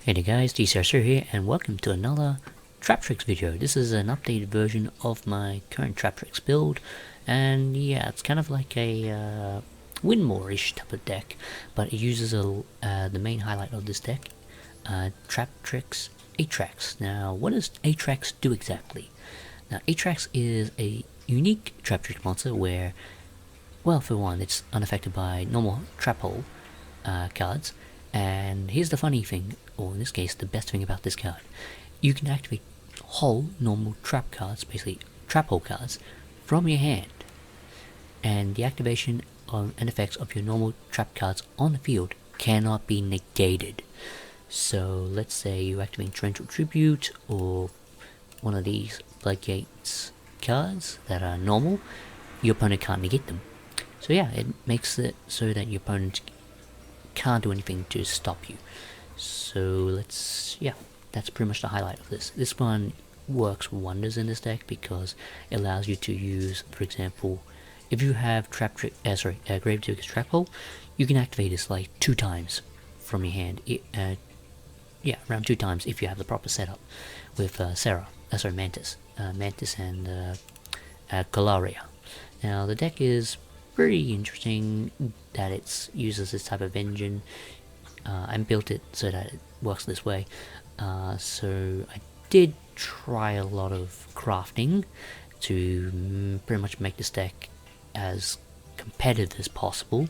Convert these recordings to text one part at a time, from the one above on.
Hey there guys, DCRC here and welcome to another Traptrix video. This is an updated version of my current Traptrix build, and yeah, it's kind of like a Winmore-ish type of deck, but it uses the main highlight of this deck, Traptrix Atrax. Now, what does Atrax do exactly? Now, Atrax is a unique Traptrix monster where, well, for one, it's unaffected by normal trap hole cards. And here's the funny thing, or in this case, the best thing about this card. You can activate whole normal trap cards, basically trap hole cards, from your hand. And the activation and effects of your normal trap cards on the field cannot be negated. So let's say you activate Torrential Tribute or one of these Floodgates cards that are normal, your opponent can't negate them. So yeah, it makes it so that your opponent can't do anything to stop you. So that's pretty much the highlight of this. This one works wonders in this deck because it allows you to use, for example, if you have Gravedigger's Trap Hole, you can activate this like 2 times from your hand. Around 2 times if you have the proper setup with Mantis and Colaria. Now the deck is pretty interesting that it uses this type of engine. I built it so that it works this way. So I did try a lot of crafting to pretty much make this deck as competitive as possible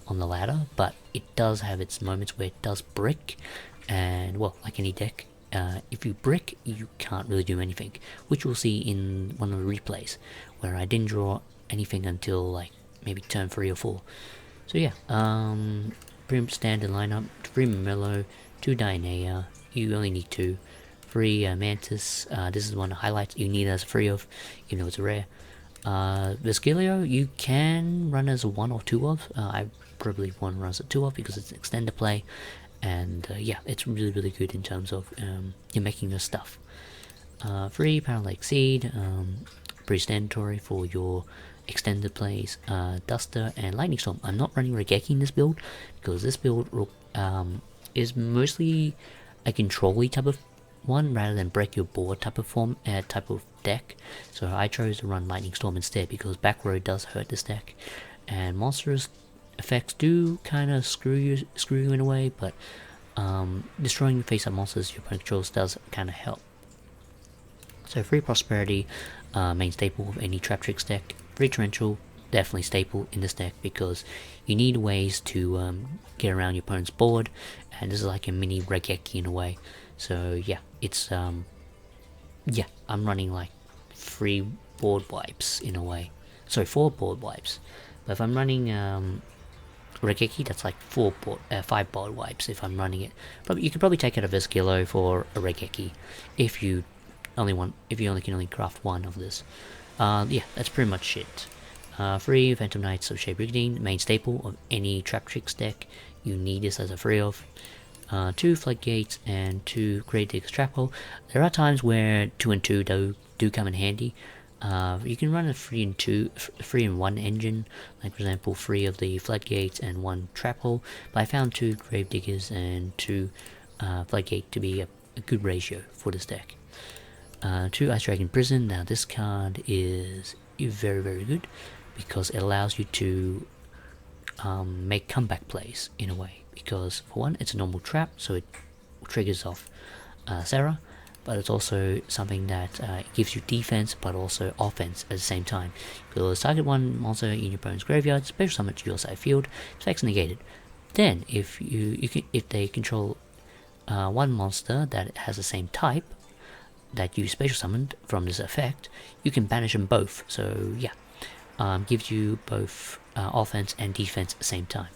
on the ladder, but it does have its moments where it does brick, and well, like any deck, if you brick, you can't really do anything, which we'll see in one of the replays, where I didn't draw anything until like maybe turn 3 or 4. So yeah, pretty much standard lineup: 3 Mellow, 2 Dionea, you only need 2, 3 Mantis, this is one of the highlights, you need as 3 of, even though it's a rare. Vesquilio, you can run as a 1 or 2 of, I probably want to run as a 2 of because it's extended play, and yeah, it's really good in terms of you're making your stuff. 3 Pound Lake Seed, pretty standard for your extended plays, Duster and Lightning Storm. I'm not running Regeki in this build because this build is mostly a control-y type of one rather than break your board type of deck. So I chose to run Lightning Storm instead because back row does hurt this deck, and monsters effects do kind of screw you in a way, but destroying face-up monsters your opponent controls does kind of help. So 3 Prosperity, main staple of any Traptrix deck. 3 Torrential, definitely staple in this deck because you need ways to get around your opponent's board, and this is like a mini Regeki in a way. So yeah, it's I'm running like 3 board wipes in a way. Sorry, 4 board wipes. But if I'm running Regeki, that's like 5 board wipes if I'm running it. But you could probably take out a Vesquillo for a Regeki if you only can craft 1 of this. Yeah, that's pretty much it. 3 Phantom Knights of Shea Brigandine, main staple of any Traptrix deck. You need this as a 3 of. 2 Floodgates and 2 Gravedigger's Trap Hole. There are times where 2 and 2 do come in handy. You can run a 3 and 1 engine, like for example 3 of the Floodgates and 1 Trap Hole, but I found 2 Gravediggers and 2 Floodgate to be a good ratio for this deck. 2 Ice Dragon Prison. Now this card is very good because it allows you to make comeback plays in a way, because for one, it's a normal trap, so it triggers off Sarah, but it's also something that gives you defense but also offense at the same time. Because target 1 monster in your opponent's graveyard, special summon to your side field, effects negated. Then if if they control 1 monster that has the same type that you special summoned from this effect, you can banish them both. So yeah, gives you both offense and defense at the same time.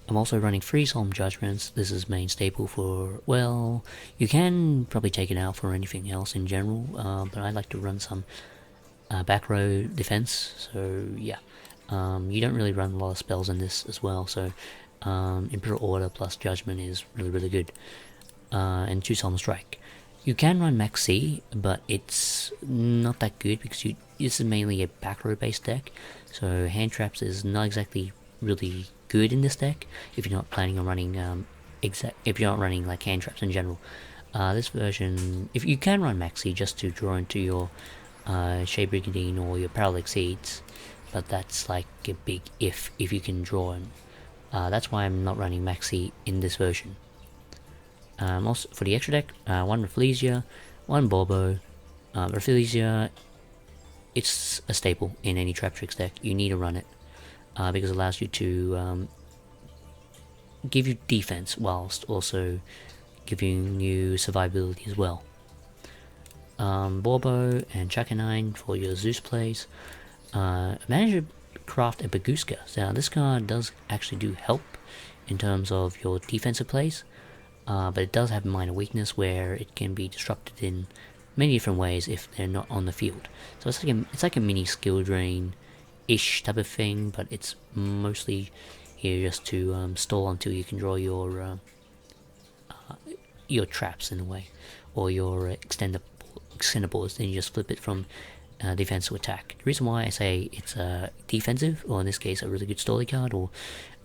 I'm also running 3 Solemn Judgments. This is main staple for, well, you can probably take it out for anything else in general, but I like to run some back row defense. So yeah, you don't really run a lot of spells in this as well, so Imperial Order plus Judgment is really good. And 2 Solemn Strike. You can run Max C, but it's not that good because this is mainly a back row based deck, so hand traps is not exactly really good in this deck if you're not planning on running if you're not running like hand traps in general. This version, if you can run Maxi just to draw into your Shade Brigandine or your Parallax Seeds, but that's like a big if you can draw them. That's why I'm not running Maxi in this version. Also for the extra deck, 1 Rafflesia, 1 Bobo. Rafflesia, it's a staple in any Traptrix deck. You need to run it because it allows you to give you defense whilst also giving you survivability as well. Bobo and Chakanine for your Zeus plays. Manage to craft a Baguska. So this card does actually do help in terms of your defensive plays, but it does have a minor weakness where it can be disrupted in many different ways if they're not on the field. So it's like a mini skill drain-ish type of thing, but it's mostly here just to stall until you can draw your traps in a way, or your extendables. Then you just flip it from defense to attack. The reason why I say it's defensive, or in this case a really good story card, or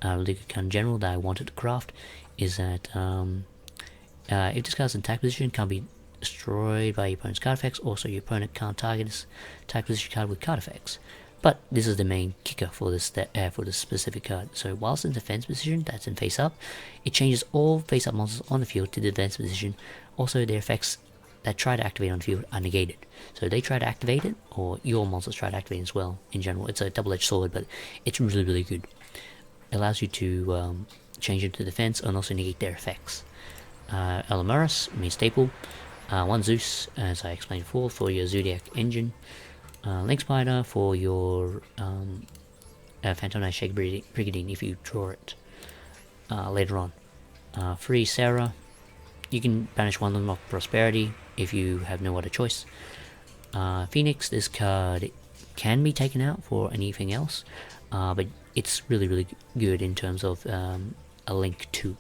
a really good card in general that I wanted to craft, is that if this card's in attack position, it can't be destroyed by your opponent's card effects. Also, your opponent can't target this attack position card with card effects. But this is the main kicker for this specific card. So whilst in defense position, that's in face up, it changes all face up monsters on the field to defense position. Also, their effects that try to activate on the field are negated. So they try to activate it, or your monsters try to activate it as well. In general, it's a double-edged sword, but it's really, really good. It allows you to change it to defense and also negate their effects. Elamarus, main staple. 1 Zeus, as I explained before, for your Zodiac engine. Link Spider for your Phantomized Shake Brigandine if you draw it later on. 3 Sarah. You can banish 1 Limb of Prosperity if you have no other choice. Phoenix, this card can be taken out for anything else, but it's really, really good in terms of a link to.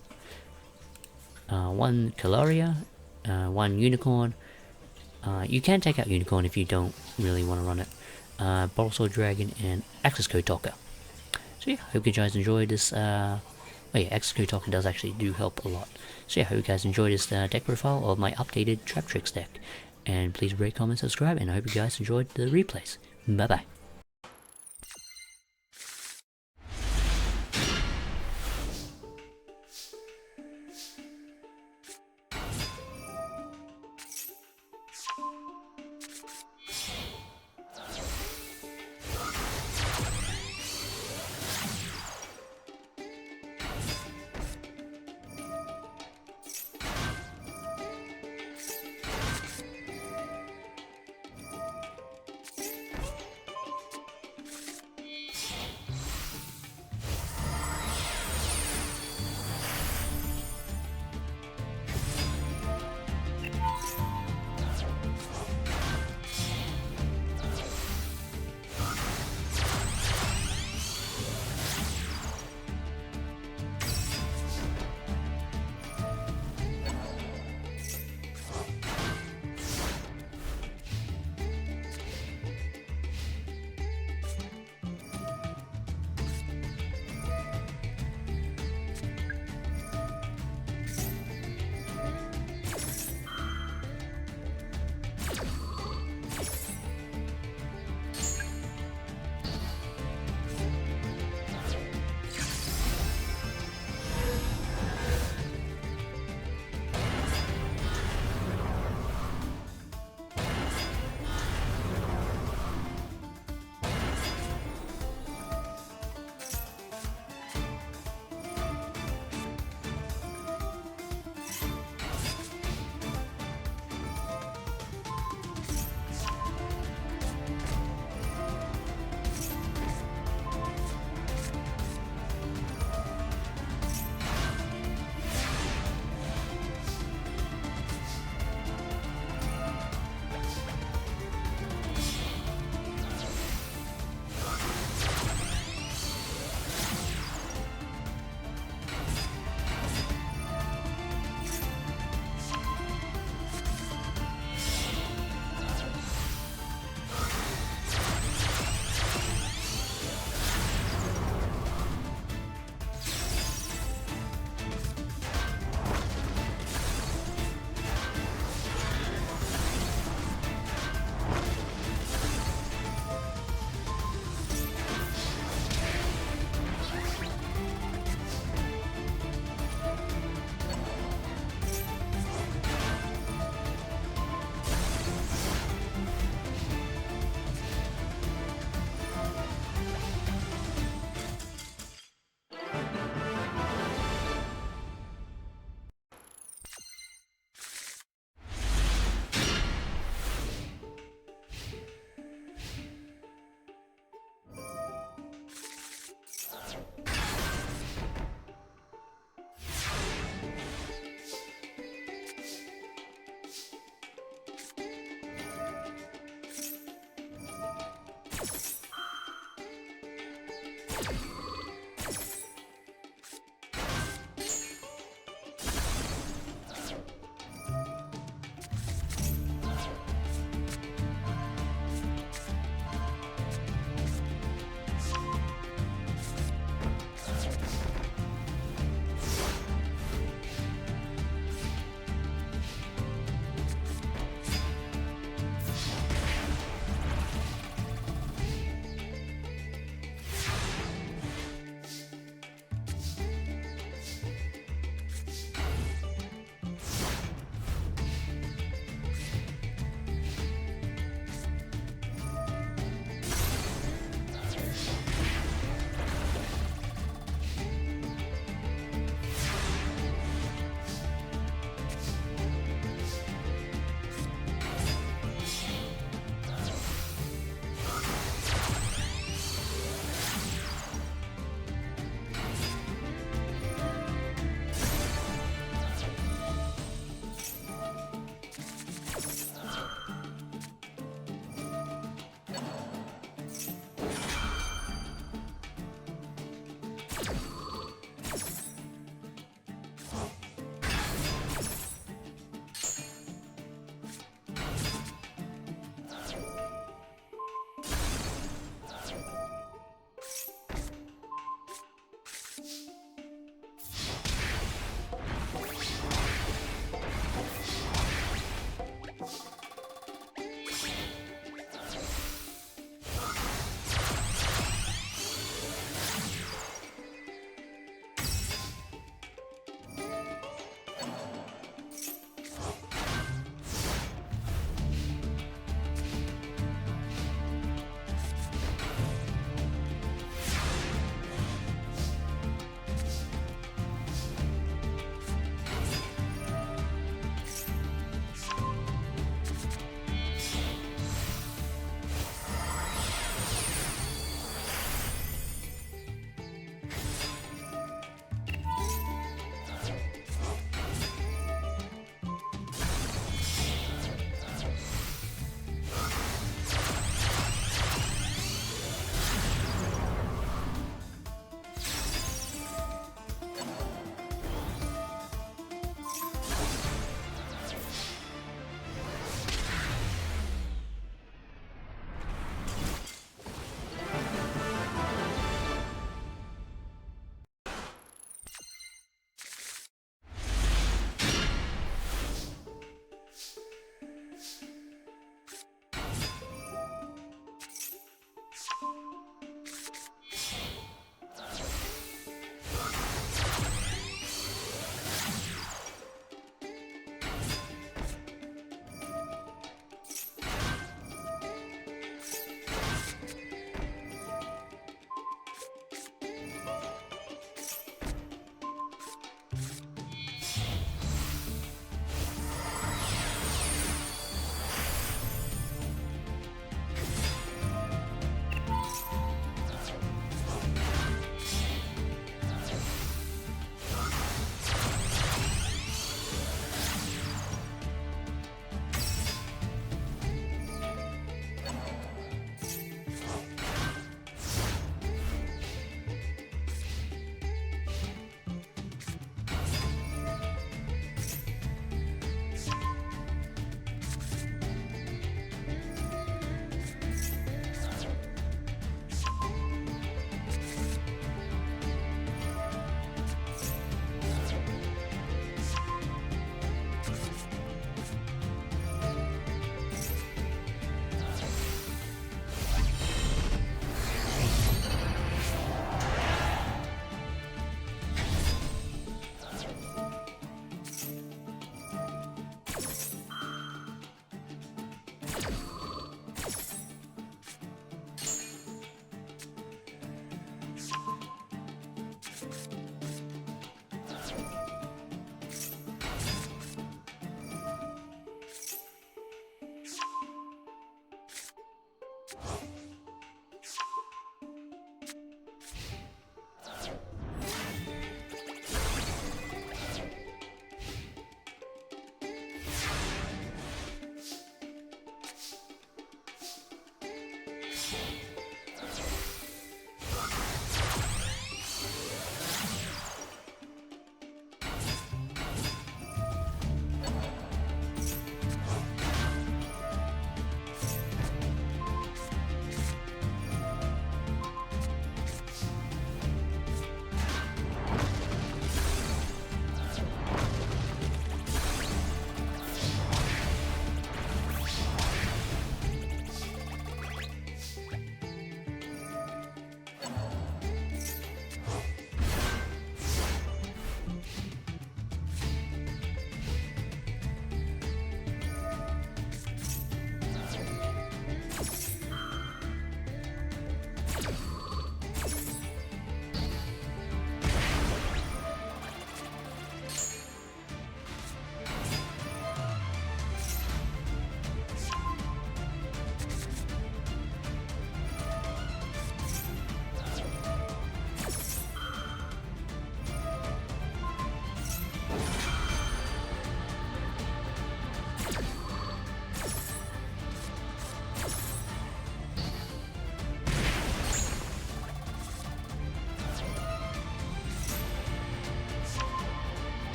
1 Caloria, 1 Unicorn. You can take out Unicorn if you don't really want to run it. Bottle Sword Dragon and Access Code Talker. So yeah, hope you guys enjoyed this. Oh yeah, Access Code Talker does actually do help a lot. So yeah, hope you guys enjoyed this deck profile of my updated Traptrix deck. And please rate, comment, subscribe, and I hope you guys enjoyed the replays. Bye bye.